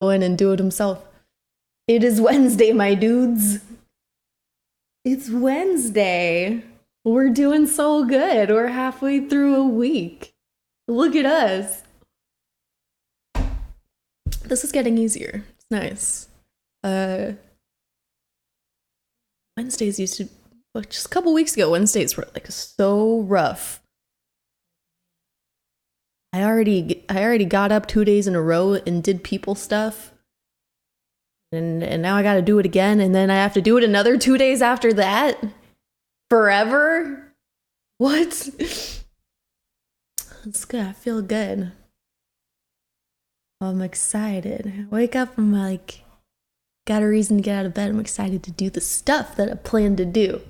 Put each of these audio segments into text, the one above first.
go in and do it himself. It is Wednesday, my dudes. It's Wednesday. We're doing so good. We're halfway through a week. Look at us. This is getting easier. It's nice. Wednesdays used to, just a couple weeks ago, Wednesdays were like so rough. I already got up 2 days in a row and did people stuff. And now I gotta do it again, and then I have to do it another 2 days after that? Forever? What? It's good. I feel good. I'm excited. I wake up, I'm like, got a reason to get out of bed. I'm excited to do the stuff that I plan to do.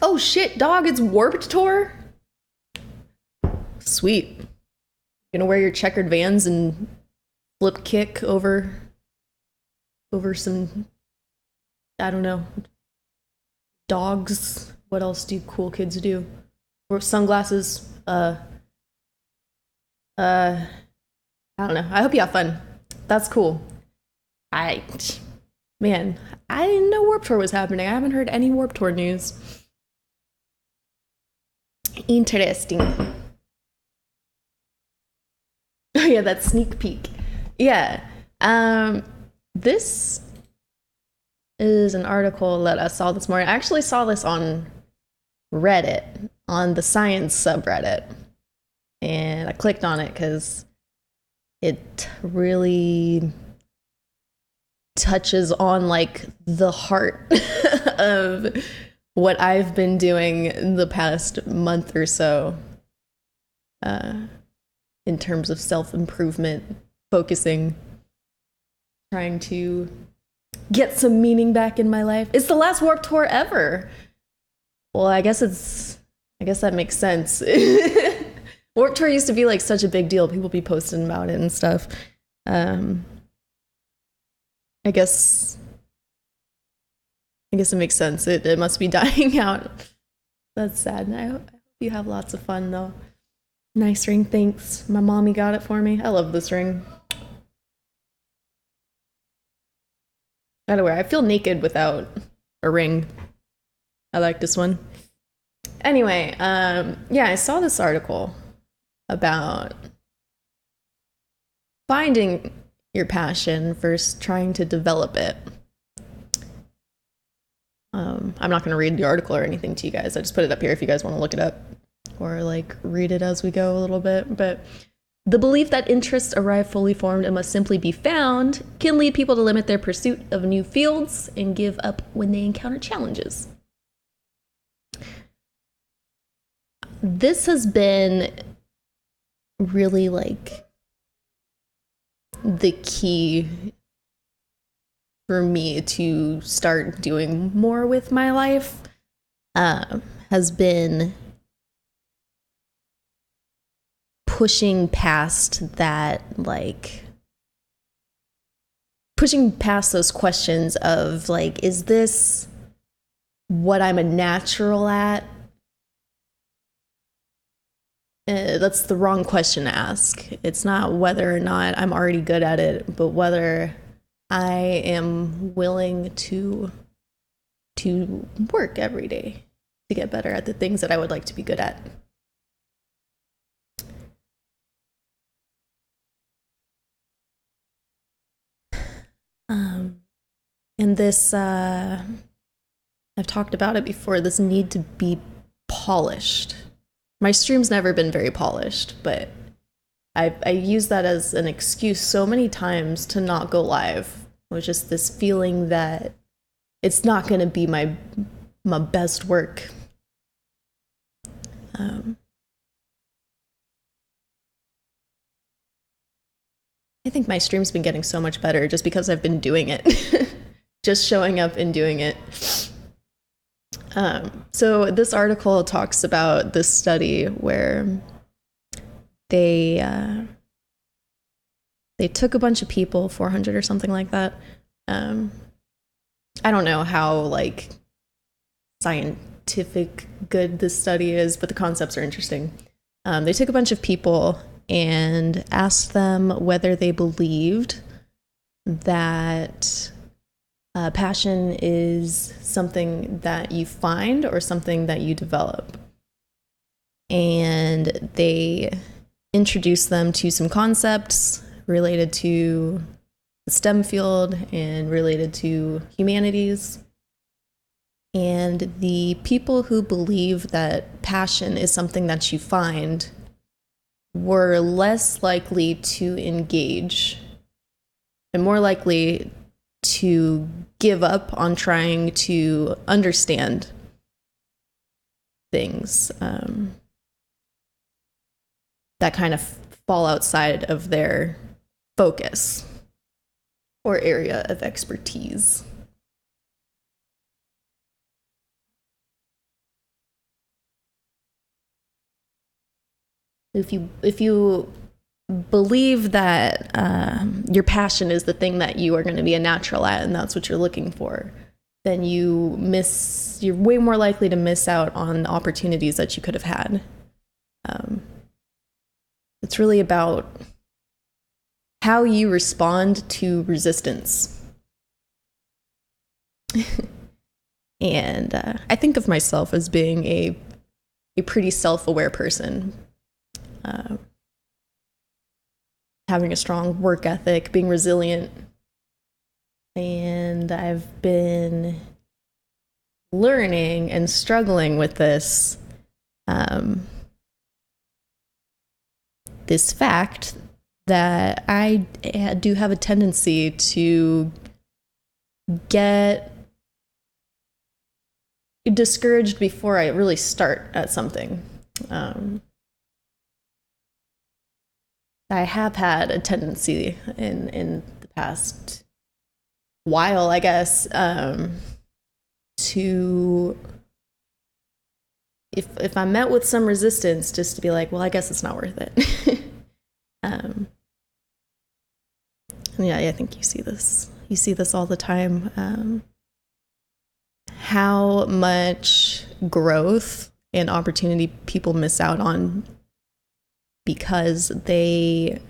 Oh shit, dog, it's Warped Tour? Sweet. You gonna wear your checkered Vans and flip kick over some, I don't know, dogs? What else do cool kids do? Or sunglasses? I don't know. I hope you have fun. That's cool. Man, I didn't know Warped Tour was happening. I haven't heard any Warped Tour news. Interesting. Oh yeah, that sneak peek. Yeah. This is an article that I saw this morning. I actually saw this on Reddit, on the science subreddit. And I clicked on it because it really touches on like the heart of what I've been doing the past month or so. In terms of self-improvement, focusing, trying to get some meaning back in my life. It's the last Warped Tour ever. Well, I guess that makes sense. Warped Tour used to be like such a big deal. People be posting about it and stuff. I guess it makes sense. It must be dying out. That's sad. I hope you have lots of fun though. Nice ring, thanks. My mommy got it for me. I love this ring. By the way, I feel naked without a ring. I like this one. Anyway, yeah, I saw this article about finding your passion versus trying to develop it. I'm not going to read the article or anything to you guys. I just put it up here if you guys want to look it up. Or like read it as we go a little bit. But the belief that interests arrive fully formed and must simply be found can lead people to limit their pursuit of new fields and give up when they encounter challenges. This has been really like the key for me to start doing more with my life. Has been pushing past that, like pushing past those questions of like, is this what I'm a natural at? That's the wrong question to ask. It's not whether or not I'm already good at it, but whether I am willing to work every day to get better at the things that I would like to be good at. And this, I've talked about it before, this need to be polished. My stream's never been very polished, but I use that as an excuse so many times to not go live. It was just this feeling that it's not going to be my best work. I think my stream's been getting so much better just because I've been doing it. Just showing up and doing it. So this article talks about this study where they took a bunch of people, 400 or something like that. I don't know how like scientific good this study is, but the concepts are interesting. They took a bunch of people and asked them whether they believed that passion is something that you find or something that you develop. And they introduced them to some concepts related to the STEM field and related to humanities. And the people who believe that passion is something that you find were less likely to engage and more likely to give up on trying to understand things that kind of fall outside of their focus or area of expertise. If you believe that your passion is the thing that you are going to be a natural at and that's what you're looking for, then you're way more likely to miss out on opportunities that you could have had. It's really about how you respond to resistance. And I think of myself as being a pretty self-aware person. Having a strong work ethic, being resilient. And I've been learning and struggling with this this fact that I do have a tendency to get discouraged before I really start at something. I have had a tendency in the past while, I guess, to if I'm met with some resistance, just to be like, well, I guess it's not worth it. Yeah, I think you see this. You see this all the time. How much growth and opportunity people miss out on because they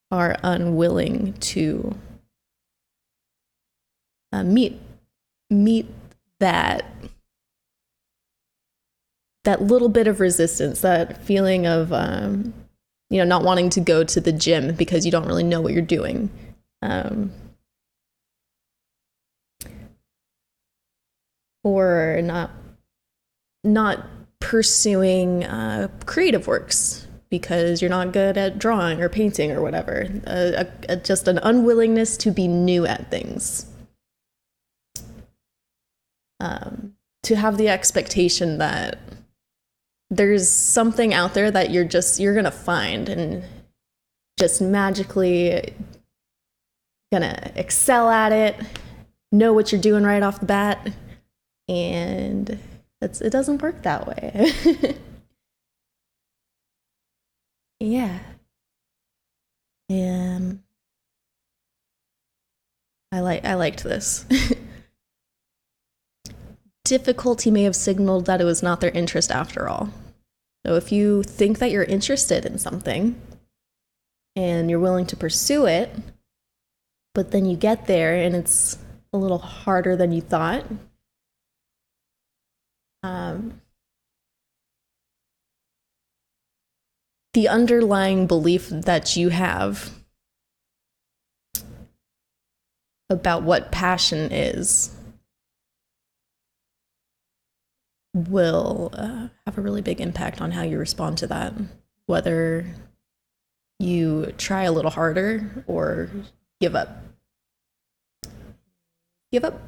are unwilling to meet that little bit of resistance, that feeling of not wanting to go to the gym because you don't really know what you're doing. Or not pursuing creative works because you're not good at drawing or painting or whatever. Just an unwillingness to be new at things. To have the expectation that there's something out there that you're gonna find and just magically gonna excel at it, know what you're doing right off the bat, and it doesn't work that way. Yeah. And I liked this. Difficulty may have signaled that it was not their interest after all. So if you think that you're interested in something and you're willing to pursue it, but then you get there and it's a little harder than you thought, the underlying belief that you have about what passion is will have a really big impact on how you respond to that, whether you try a little harder or give up. Give up.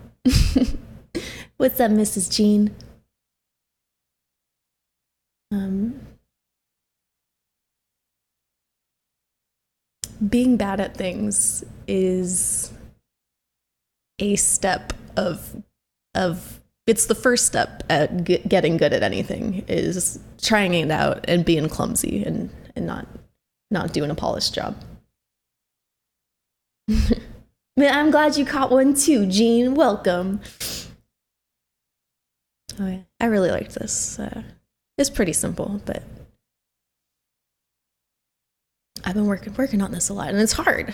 What's up, Mrs. Jean? Being bad at things is a step of it's the first step at getting good at anything, is trying it out and being clumsy and not doing a polished job. I'm glad you caught one too, Jean. Welcome. Oh yeah, I really liked this. It's pretty simple, but I've been working on this a lot, and it's hard.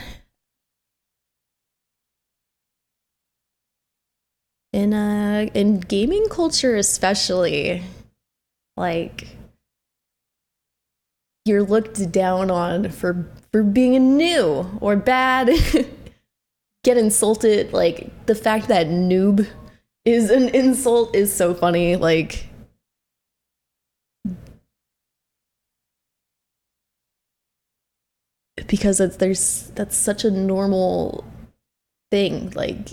In gaming culture especially, like you're looked down on for being new or bad. Get insulted. Like the fact that noob is an insult is so funny. Like because that's such a normal thing. Like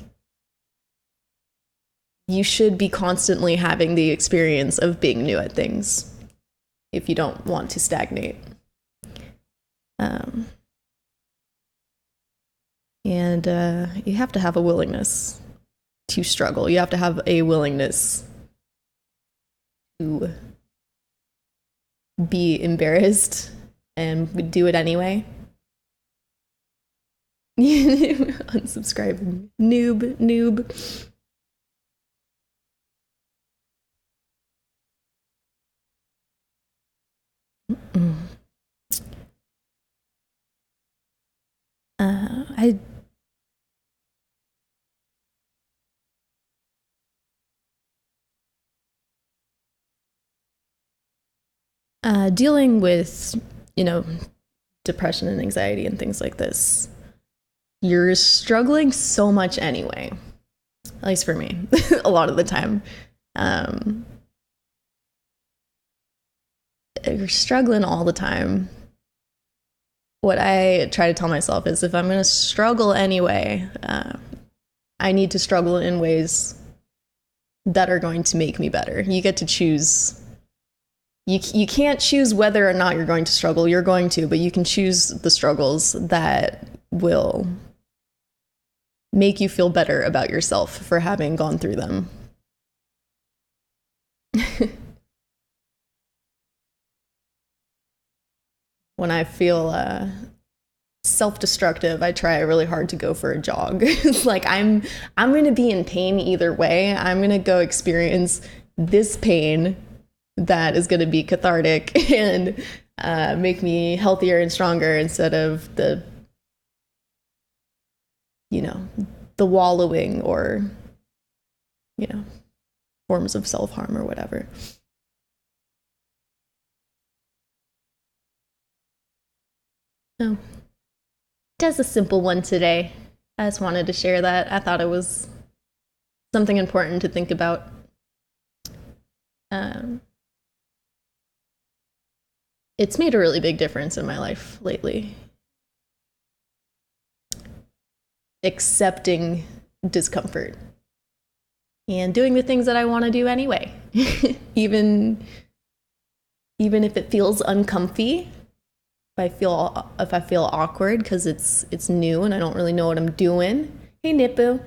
you should be constantly having the experience of being new at things if you don't want to stagnate. And you have to have a willingness to struggle. You have to have a willingness to be embarrassed and do it anyway. Unsubscribe. Noob. I dealing with, depression and anxiety and things like this, you're struggling so much anyway, at least for me, a lot of the time. You're struggling all the time. What I try to tell myself is if I'm going to struggle anyway, I need to struggle in ways that are going to make me better. You get to choose. You can't choose whether or not you're going to struggle. You're going to, but you can choose the struggles that will make you feel better about yourself for having gone through them. When I feel self-destructive, I try really hard to go for a jog. It's like I'm going to be in pain either way. I'm going to go experience this pain that is going to be cathartic and make me healthier and stronger instead of the wallowing or forms of self-harm or whatever. Oh, just a simple one today. I just wanted to share that. I thought it was something important to think about. It's made a really big difference in my life lately. Accepting discomfort and doing the things that I want to do anyway, even if it feels uncomfy. If I feel awkward because it's new and I don't really know what I'm doing. Hey, Nipu.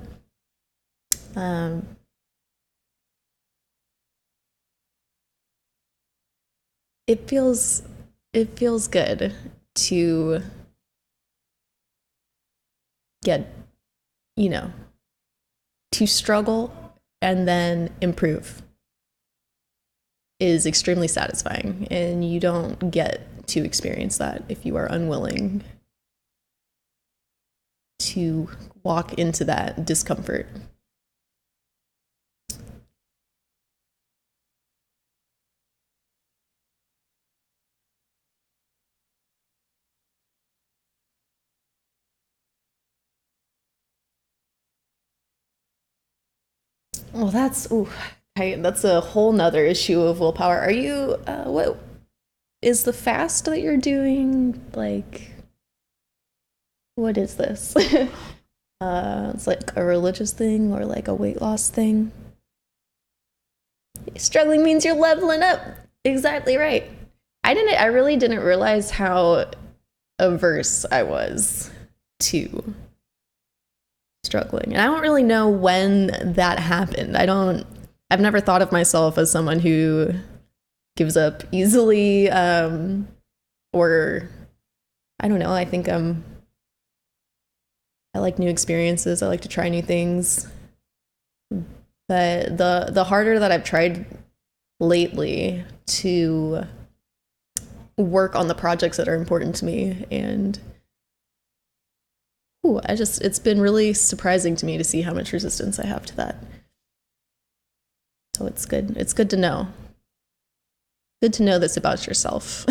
It feels good to get, to struggle and then improve is extremely satisfying, and you don't get to experience that if you are unwilling to walk into that discomfort. Well, that's a whole nother issue of willpower. Are you what is the fast that you're doing? Like, what is this? It's like a religious thing or like a weight loss thing. Struggling means you're leveling up. Exactly right. I really didn't realize how averse I was to struggling. And I don't really know when that happened. I've never thought of myself as someone who gives up easily, or I don't know. I think I like new experiences. I like to try new things. But the harder that I've tried lately to work on the projects that are important to me. And it's been really surprising to me to see how much resistance I have to that. So it's good. It's good to know. Good to know this about yourself.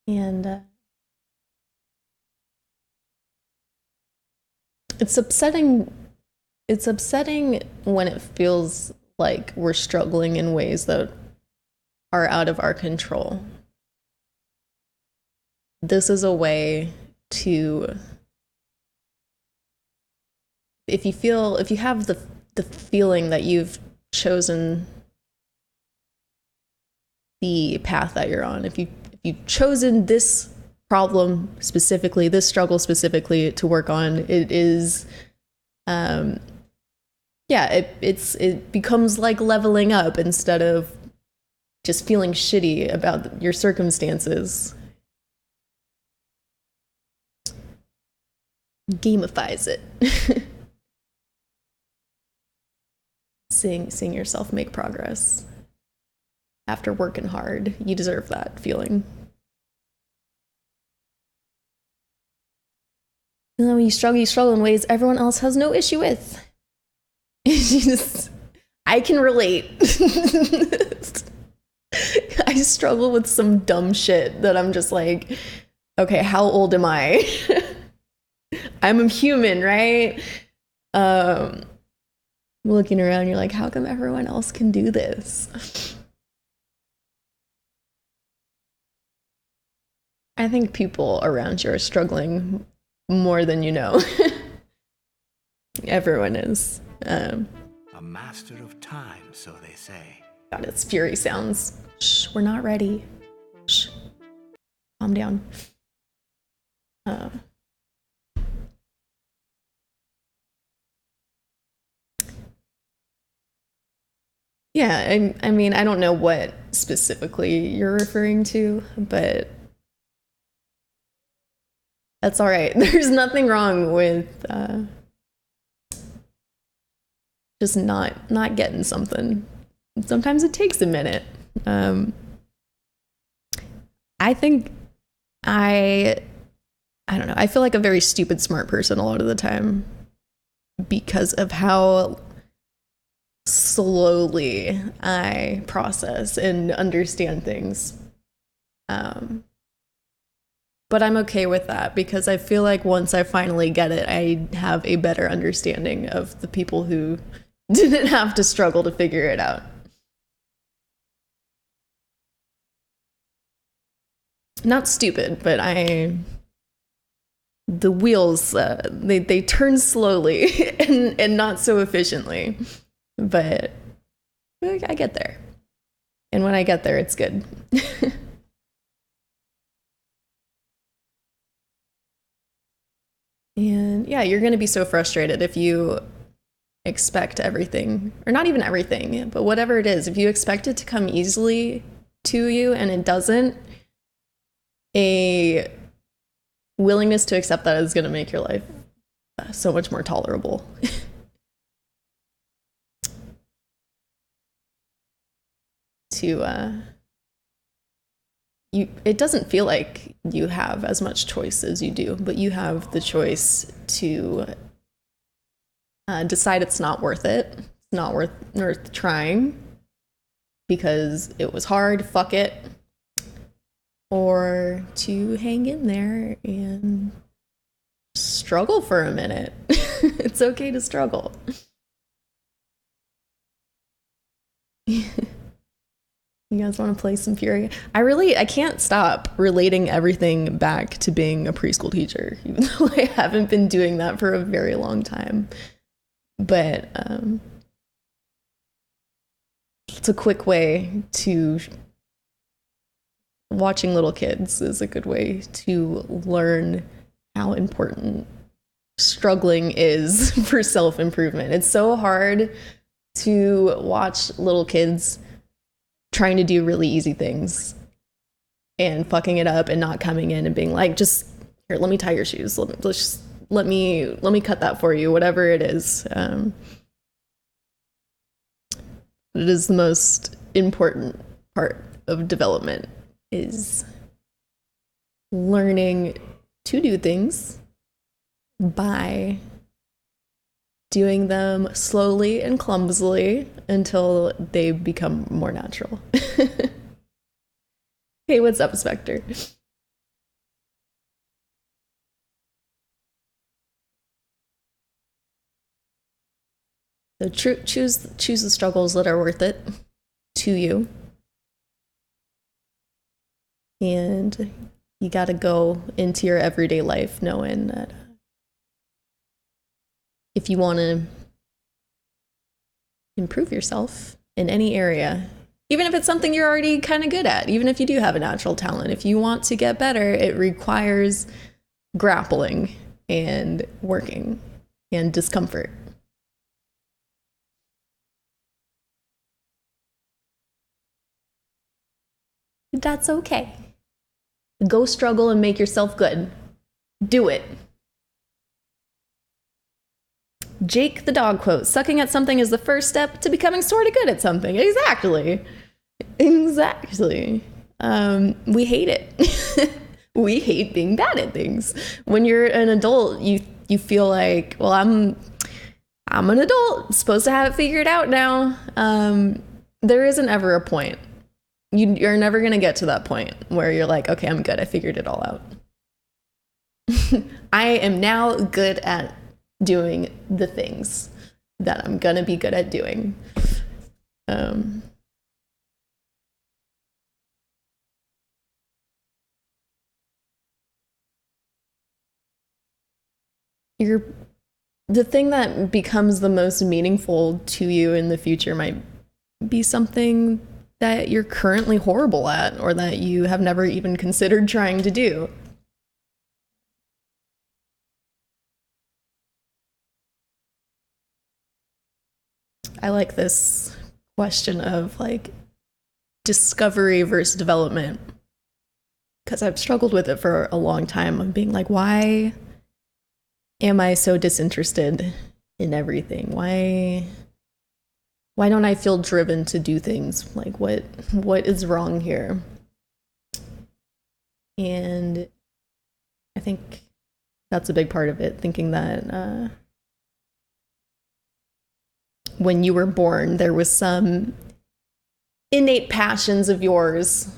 And it's upsetting. It's upsetting when it feels like we're struggling in ways that are out of our control. This is a way to, if you have the feeling that you've chosen the path that you're on, if you've chosen this problem specifically, this struggle specifically to work on, it is, it becomes like leveling up instead of just feeling shitty about your circumstances. Gamifies it. Seeing yourself make progress after working hard. You deserve that feeling. And then when you struggle in ways everyone else has no issue with. I can relate. I struggle with some dumb shit that I'm just like, okay, how old am I? I'm a human, right? Looking around, you're like, how come everyone else can do this? I think people around you are struggling more than you know. Everyone is. A master of time, so they say. God, it's Fury sounds. Shh, we're not ready. Shh. Calm down. Yeah, I mean, I don't know what specifically you're referring to, but that's all right. There's nothing wrong with just not getting something. Sometimes it takes a minute. I think I don't know. I feel like a very stupid smart person a lot of the time because of how slowly I process and understand things. But I'm okay with that because I feel like once I finally get it, I have a better understanding of the people who didn't have to struggle to figure it out. Not stupid, but the wheels, they turn slowly and not so efficiently. But I get there. And when I get there, it's good. And yeah, you're going to be so frustrated if you expect everything, or not even everything, but whatever it is, if you expect it to come easily to you and it doesn't, a willingness to accept that is going to make your life so much more tolerable. It doesn't feel like you have as much choice as you do, but you have the choice to decide it's not worth it. It's not worth trying because it was hard, fuck it. Or to hang in there and struggle for a minute. It's okay to struggle. You guys want to play some Fury? I can't stop relating everything back to being a preschool teacher, even though I haven't been doing that for a very long time. But it's a quick way to, watching little kids is a good way to learn how important struggling is for self-improvement. It's so hard to watch little kids trying to do really easy things and fucking it up and not coming in and being like, just here, let me tie your shoes. Let me cut that for you, whatever it is. It is the most important part of development, is learning to do things by doing them slowly and clumsily until they become more natural. Hey, what's up, Spectre? So choose the struggles that are worth it to you. And you got to go into your everyday life knowing that if you want to improve yourself in any area, even if it's something you're already kind of good at, even if you do have a natural talent, if you want to get better, it requires grappling and working and discomfort. That's okay. Go struggle and make yourself good. Do it. Jake the dog quote, sucking at something is the first step to becoming sort of good at something. Exactly. We hate it. We hate being bad at things. When you're an adult, you feel like, well, I'm an adult, supposed to have it figured out now. There isn't ever a point. You're never going to get to that point where you're like, okay, I'm good. I figured it all out. I am now good at doing the things that I'm going to be good at doing. The thing that becomes the most meaningful to you in the future might be something that you're currently horrible at or that you have never even considered trying to do. I like this question of like discovery versus development, because I've struggled with it for a long time of being like, why am I so disinterested in everything? Why don't I feel driven to do things? Like what is wrong here? And I think that's a big part of it, thinking that when you were born, there was some innate passions of yours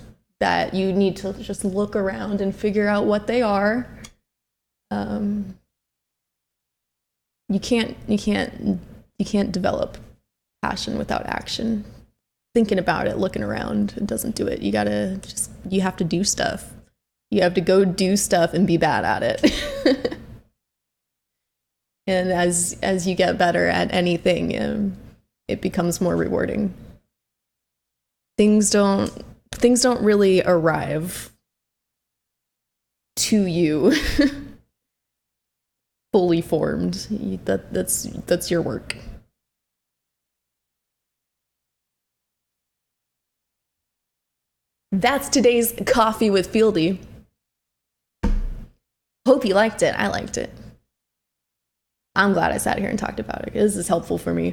that you need to just look around and figure out what they are. You can't develop passion without action. Thinking about it, looking around, it doesn't do it. You have to do stuff. You have to go do stuff and be bad at it. And as you get better at anything, it becomes more rewarding. Things don't really arrive to you fully formed. That's your work. That's today's Coffee with Fieldy. Hope you liked it. I liked it. I'm glad I sat here and talked about it. This is helpful for me.